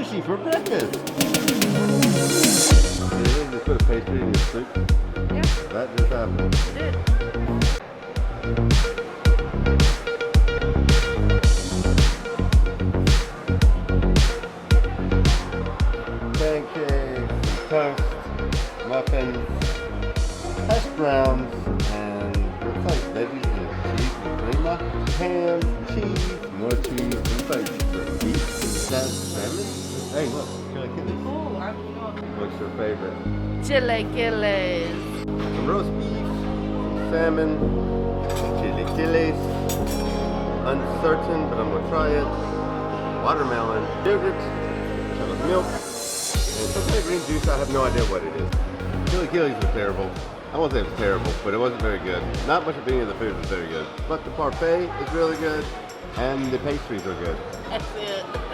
sushi for breakfast. Did you just put a pastry in your soup? Yeah, That just happened. I did. Pancakes, toast, muffins, hash browns, and looks like veggies and cheese and crema, ham, cheese, more cheese, looks like beef, salmon. Hey, look, chilaquiles. Oh, I don't know. What's your favorite? Chilaquiles. Some roast beef, salmon, chilaquiles. Uncertain, but I'm gonna try it. Watermelon, yogurt, chocolate milk, and some kind of green juice. I have no idea what it is. Chilaquiles was terrible. I won't say it was terrible, but it wasn't very good. Not much of any of the food was very good. But the parfait is really good, and the pastries are good. That's it.